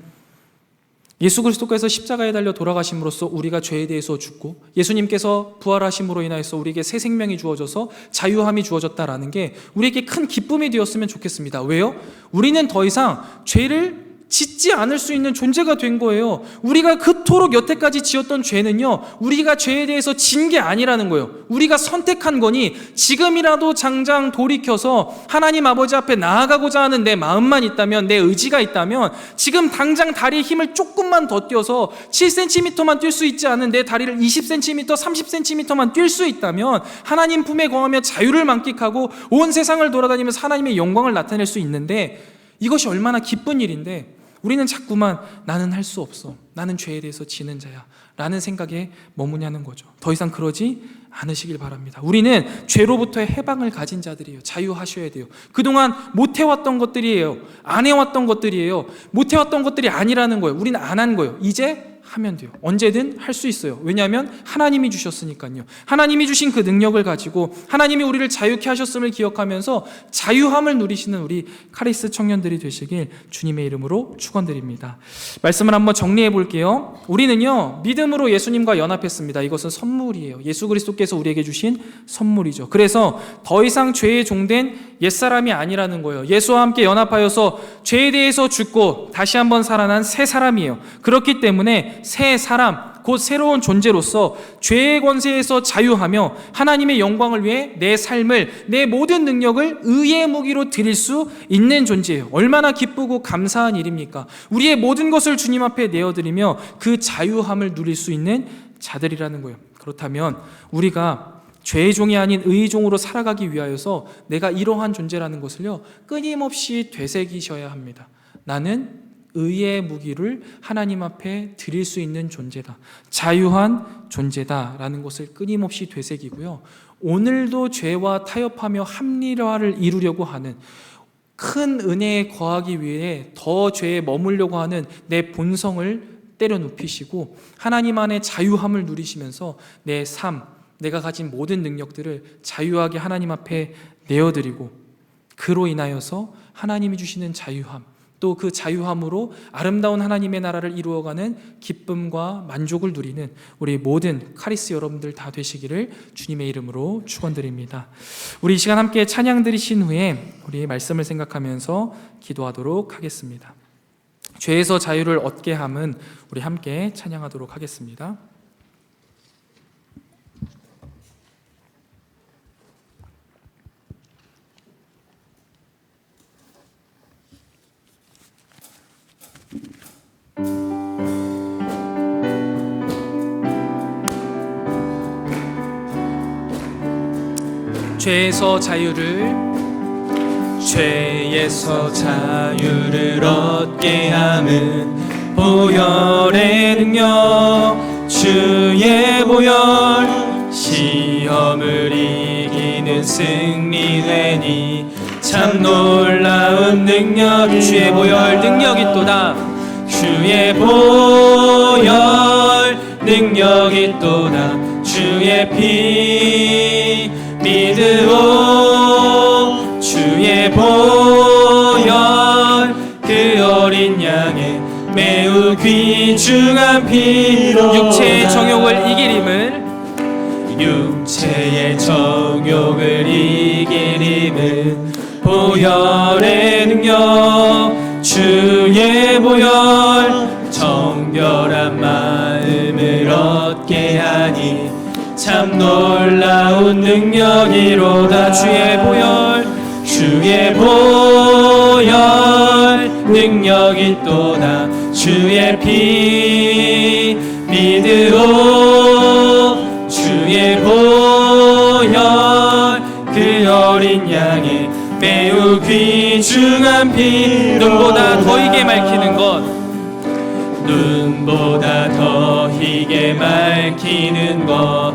예수 그리스도께서 십자가에 달려 돌아가심으로써 우리가 죄에 대해서 죽고 예수님께서 부활하심으로 인하여서 우리에게 새 생명이 주어져서 자유함이 주어졌다라는 게 우리에게 큰 기쁨이 되었으면 좋겠습니다. 왜요? 우리는 더 이상 죄를 짓지 않을 수 있는 존재가 된 거예요. 우리가 그토록 여태까지 지었던 죄는요, 우리가 죄에 대해서 진 게 아니라는 거예요. 우리가 선택한 거니 지금이라도 당장 돌이켜서 하나님 아버지 앞에 나아가고자 하는 내 마음만 있다면, 내 의지가 있다면, 지금 당장 다리에 힘을 조금만 더 띄어서 7cm만 뛸 수 있지 않은 내 다리를 20cm, 30cm만 뛸 수 있다면 하나님 품에 거하며 자유를 만끽하고 온 세상을 돌아다니면서 하나님의 영광을 나타낼 수 있는데, 이것이 얼마나 기쁜 일인데 우리는 자꾸만 나는 할 수 없어, 나는 죄에 대해서 지는 자야 라는 생각에 머무냐는 거죠. 더 이상 그러지 않으시길 바랍니다. 우리는 죄로부터의 해방을 가진 자들이에요. 자유하셔야 돼요. 그동안 못해왔던 것들이에요. 안 해왔던 것들이에요. 못해왔던 것들이 아니라는 거예요. 우리는 안 한 거예요. 이제 하면 돼요. 언제든 할 수 있어요. 왜냐하면 하나님이 주셨으니까요. 하나님이 주신 그 능력을 가지고 하나님이 우리를 자유케 하셨음을 기억하면서 자유함을 누리시는 우리 카리스 청년들이 되시길 주님의 이름으로 축원드립니다. 말씀을 한번 정리해 볼게요. 우리는요, 믿음으로 예수님과 연합했습니다. 이것은 선물이에요. 예수 그리스도께서 우리에게 주신 선물이죠. 그래서 더 이상 죄에 종된 옛사람이 아니라는 거예요. 예수와 함께 연합하여서 죄에 대해서 죽고 다시 한번 살아난 새 사람이에요. 그렇기 때문에 새 사람, 곧 새로운 존재로서 죄의 권세에서 자유하며 하나님의 영광을 위해 내 삶을, 내 모든 능력을 의의 무기로 드릴 수 있는 존재예요. 얼마나 기쁘고 감사한 일입니까? 우리의 모든 것을 주님 앞에 내어드리며 그 자유함을 누릴 수 있는 자들이라는 거예요. 그렇다면 우리가 죄의 종이 아닌 의의 종으로 살아가기 위하여서 내가 이러한 존재라는 것을요, 끊임없이 되새기셔야 합니다. 나는 의의 무기를 하나님 앞에 드릴 수 있는 존재다, 자유한 존재다라는 것을 끊임없이 되새기고요, 오늘도 죄와 타협하며 합리화를 이루려고 하는, 큰 은혜에 거하기 위해 더 죄에 머물려고 하는 내 본성을 때려눕히시고 하나님 안에 자유함을 누리시면서 내 삶, 내가 가진 모든 능력들을 자유하게 하나님 앞에 내어드리고, 그로 인하여서 하나님이 주시는 자유함, 또 그 자유함으로 아름다운 하나님의 나라를 이루어가는 기쁨과 만족을 누리는 우리 모든 카리스 여러분들 다 되시기를 주님의 이름으로 축원드립니다. 우리 이 시간 함께 찬양 드리신 후에 우리 말씀을 생각하면서 기도하도록 하겠습니다. 죄에서 자유를 얻게 함은 우리 함께 찬양하도록 하겠습니다. 죄에서 자유를 얻게 함은 보혈의 능력, 주의 보혈, 시험을 이기는 승리되니 참 놀라운 능력, 주의 보혈 능력이 또다, 주의 보혈 능력이 또다, 주의 피 믿으오, 주의 보혈 그 어린 양의 매우 귀중한 피로 육체의 정욕을 이기림을, 육체의 정욕을 이기림을 보혈의 능력, 주의 보혈 정결한 마음을 얻게 하니 참 놀라운 능력이로다, 주의 보혈 능력이 또다, 주의 피 믿으오, 주의 보혈 그 어린 양의 매우 귀중한 피, 눈보다 더 희게 맑히는 것, 눈보다 더 희게 맑히는 것,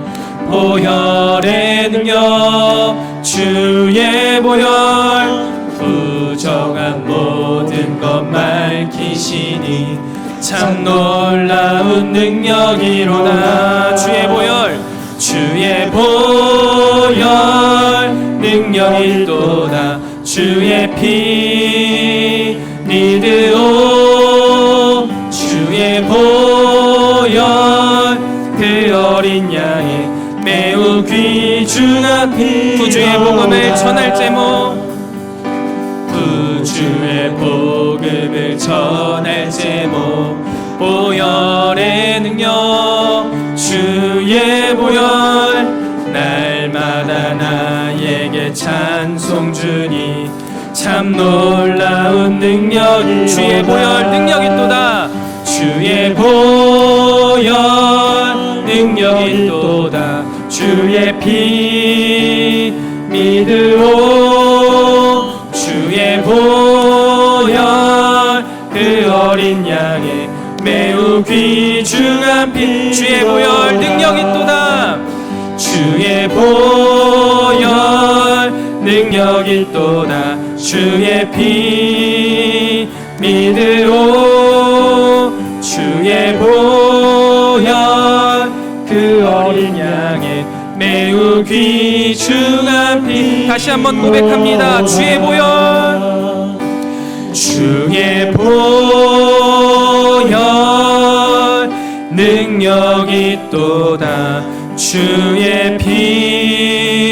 보혈의 능력 주의 보혈 부정한 모든 것 밝히시니 참 놀라운 능력이로다. 주의 보혈 능력일도다. 주의 피 믿으오. 주의 보혈 그 어린 양의 매우 귀중한 피 구주의 복음을 전할 제목 구주의 복음을 전할 제목 보혈의 능력 주의 보혈 날마다 나에게 찬송 주니 참 놀라운 능력 주의 보혈 능력이도다. 주의 보혈 능력이도다. 주의 피 믿으오. 주의 보혈 그 어린 양의 매우 귀중한 피 주의 보혈 능력이도다. 주의 보혈 능력이도다. 주의 피 믿으오. 주의 보혈 그 어린 양의 매우 귀중한 피 다시 한번 고백합니다. 주의 보혈 주의 보혈 능력이도다. 주의 피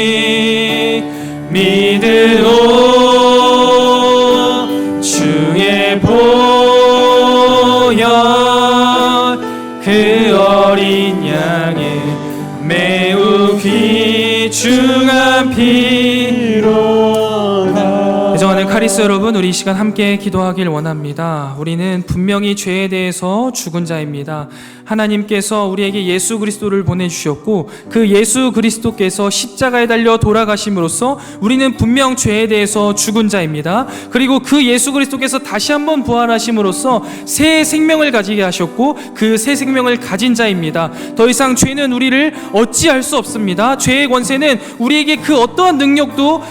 믿으오. 주의 보혈 그 어린 양의 매우 귀중한 피로다. 애정하는 카리스 여러분, 우리 이 시간 함께 기도하길 원합니다. 우리는 분명히 죄에 대해서 죽은 자입니다. 하나님께서 우리에게 예수 그리스도를 보내주셨고 그 예수 그리스도께서 십자가에 달려 돌아가심으로써 우리는 분명 죄에 대해서 죽은 자입니다. 그리고 그 예수 그리스도께서 다시 한번 부활하심으로써 새 생명을 가지게 하셨고 그 새 생명을 가진 자입니다. 더 이상 죄는 우리를 어찌할 수 없습니다. 죄의 권세는 우리에게 그 어떠한 능력도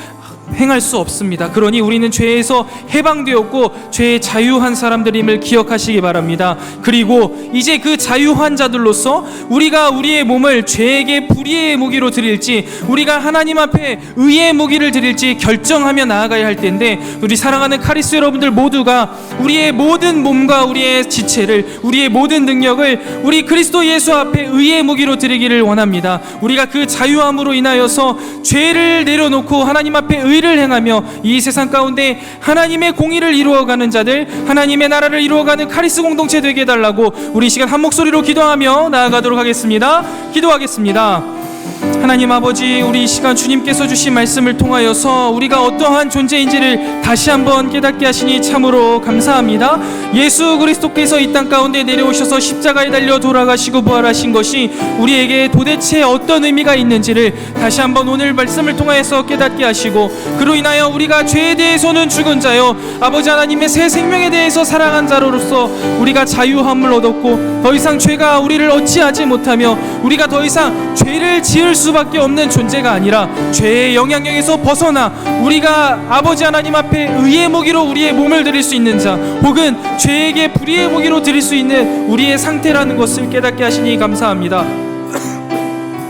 행할 수 없습니다. 그러니 우리는 죄에서 해방되었고 죄의 자유한 사람들임을 기억하시기 바랍니다. 그리고 이제 그 자유한 자들로서 우리가 우리의 몸을 죄에게 불의의 무기로 드릴지 우리가 하나님 앞에 의의 무기를 드릴지 결정하며 나아가야 할 텐데, 우리 사랑하는 카리스 여러분들 모두가 우리의 모든 몸과 우리의 지체를, 우리의 모든 능력을 우리 그리스도 예수 앞에 의의 무기로 드리기를 원합니다. 우리가 그 자유함으로 인하여서 죄를 내려놓고 하나님 앞에 의를 행하며 이 세상 가운데 하나님의 공의를 이루어가는 자들, 하나님의 나라를 이루어가는 카리스 공동체 되게 해달라고 우리 이 시간 한 목소리로 기도하며 나아가도록 하겠습니다. 기도하겠습니다. 하나님 아버지, 우리 이 시간 주님께서 주신 말씀을 통하여서 우리가 어떠한 존재인지를 다시 한번 깨닫게 하시니 참으로 감사합니다. 예수 그리스도께서 이 땅 가운데 내려오셔서 십자가에 달려 돌아가시고 부활하신 것이 우리에게 도대체 어떤 의미가 있는지를 다시 한번 오늘 말씀을 통하여서 깨닫게 하시고, 그로 인하여 우리가 죄에 대해서는 죽은 자요 아버지 하나님의 새 생명에 대해서 살아간 자로서 우리가 자유함을 얻었고 더 이상 죄가 우리를 어찌하지 못하며 우리가 더 이상 죄를 지을 수밖에 없는 존재가 아니라 죄의 영향력에서 벗어나 우리가 아버지 하나님 앞에 의의 무기로 우리의 몸을 드릴 수 있는 자, 혹은 죄에게 불의의 무기로 드릴 수 있는 우리의 상태라는 것을 깨닫게 하시니 감사합니다.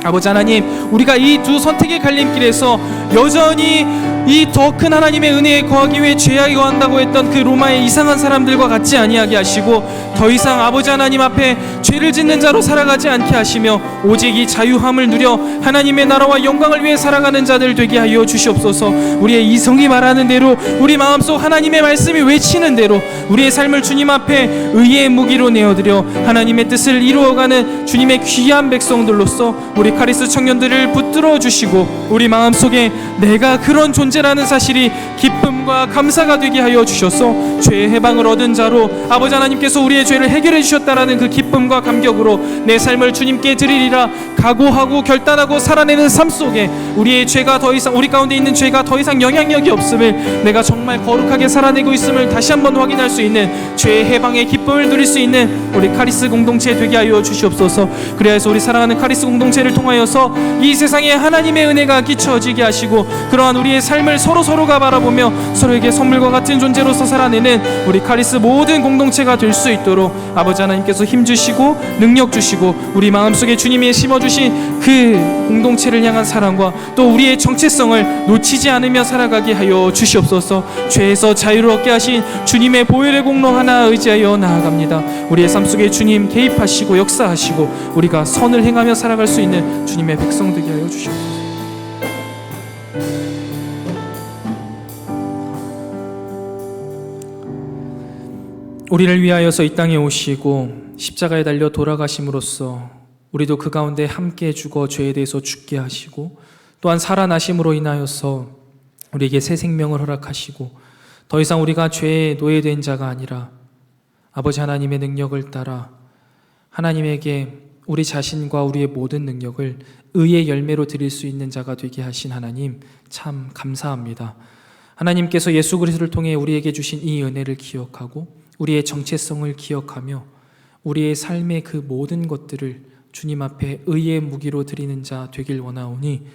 아버지 하나님, 우리가 이 두 선택의 갈림길에서 여전히 이 더 큰 하나님의 은혜에 거하기 위해 죄악에 거한다고 했던 그 로마의 이상한 사람들과 같지 아니하게 하시고 더 이상 아버지 하나님 앞에 죄를 짓는 자로 살아가지 않게 하시며 오직 이 자유함을 누려 하나님의 나라와 영광을 위해 살아가는 자들 되게 하여 주시옵소서. 우리의 이성이 말하는 대로, 우리 마음속 하나님의 말씀이 외치는 대로 우리의 삶을 주님 앞에 의의 무기로 내어드려 하나님의 뜻을 이루어가는 주님의 귀한 백성들로서 우리 카리스 청년들을 붙들어 주시고 우리 마음속에 내가 그런 존재라는 사실이 기쁨과 감사가 되게 하여 주셔서 죄의 해방을 얻은 자로 아버지 하나님께서 우리의 죄를 해결해 주셨다라는 그 기쁨과 감격으로 내 삶을 주님께 드리리라 각오하고 결단하고 살아내는 삶 속에 우리 가운데 있는 죄가 더 이상 영향력이 없음을, 내가 정말 거룩하게 살아내고 있음을 다시 한번 확인할 수 있는, 죄의 해방의 기쁨을 누릴 수 있는 우리 카리스 공동체 되게 하여 주시옵소서. 그래야 해서 우리 사랑하는 카리스 공동체를 통하여서 이 세상에 하나님의 은혜가 끼쳐지게 하시고, 그러한 우리의 삶을 서로가 바라보며 서로에게 선물과 같은 존재로서 살아내는 우리 카리스 모든 공동체가 될 수 있도록 아버지 하나님께서 힘 주시고 능력 주시고, 우리 마음속에 주님이 심어주신 그 공동체를 향한 사랑과 또 우리의 정체성을 놓치지 않으며 살아가게 하여 주시옵소서. 죄에서 자유를 얻게 하신 주님의 보혈의 공로 하나 의지하여 나아갑니다. 우리의 삶 속에 주님 개입하시고 역사하시고 우리가 선을 행하며 살아갈 수 있는 주님의 백성 되게 하여 주시옵소서. 우리를 위하여서 이 땅에 오시고 십자가에 달려 돌아가심으로써 우리도 그 가운데 함께 죽어 죄에 대해서 죽게 하시고, 또한 살아나심으로 인하여서 우리에게 새 생명을 허락하시고, 더 이상 우리가 죄에 노예된 자가 아니라 아버지 하나님의 능력을 따라 하나님에게 우리 자신과 우리의 모든 능력을 의의 열매로 드릴 수 있는 자가 되게 하신 하나님, 참 감사합니다. 하나님께서 예수 그리스도를 통해 우리에게 주신 이 은혜를 기억하고 우리의 정체성을 기억하며 우리의 삶의 그 모든 것들을 주님 앞에 의의 무기로 드리는 자 되길 원하오니,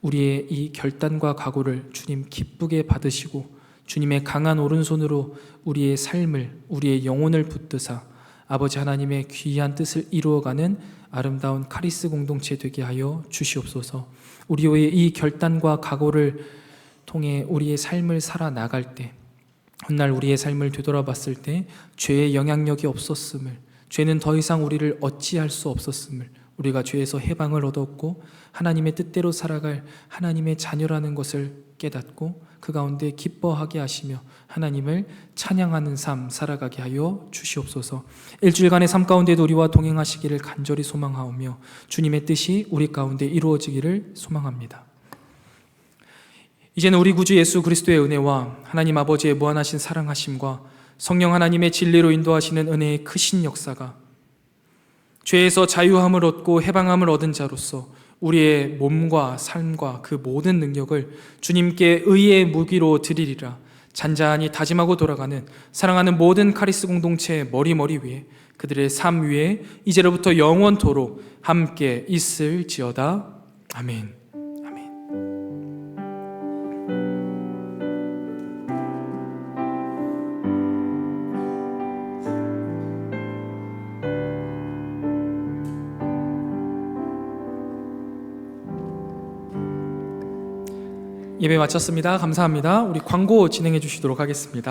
우리의 이 결단과 각오를 주님 기쁘게 받으시고 주님의 강한 오른손으로 우리의 삶을, 우리의 영혼을 붙드사 아버지 하나님의 귀한 뜻을 이루어가는 아름다운 카리스 공동체 되게 하여 주시옵소서. 우리의 이 결단과 각오를 통해 우리의 삶을 살아나갈 때, 훗날 우리의 삶을 되돌아봤을 때 죄의 영향력이 없었음을, 죄는 더 이상 우리를 어찌할 수 없었음을, 우리가 죄에서 해방을 얻었고 하나님의 뜻대로 살아갈 하나님의 자녀라는 것을 깨닫고 그 가운데 기뻐하게 하시며 하나님을 찬양하는 삶 살아가게 하여 주시옵소서. 일주일간의 삶 가운데도 우리와 동행하시기를 간절히 소망하오며 주님의 뜻이 우리 가운데 이루어지기를 소망합니다. 이제는 우리 구주 예수 그리스도의 은혜와 하나님 아버지의 무한하신 사랑하심과 성령 하나님의 진리로 인도하시는 은혜의 크신 역사가 죄에서 자유함을 얻고 해방함을 얻은 자로서 우리의 몸과 삶과 그 모든 능력을 주님께 의의 무기로 드리리라 잔잔히 다짐하고 돌아가는 사랑하는 모든 카리스 공동체의 머리 위에, 그들의 삶 위에 이제로부터 영원토록 함께 있을지어다. 아멘. 예배 마쳤습니다. 감사합니다. 우리 광고 진행해 주시도록 하겠습니다.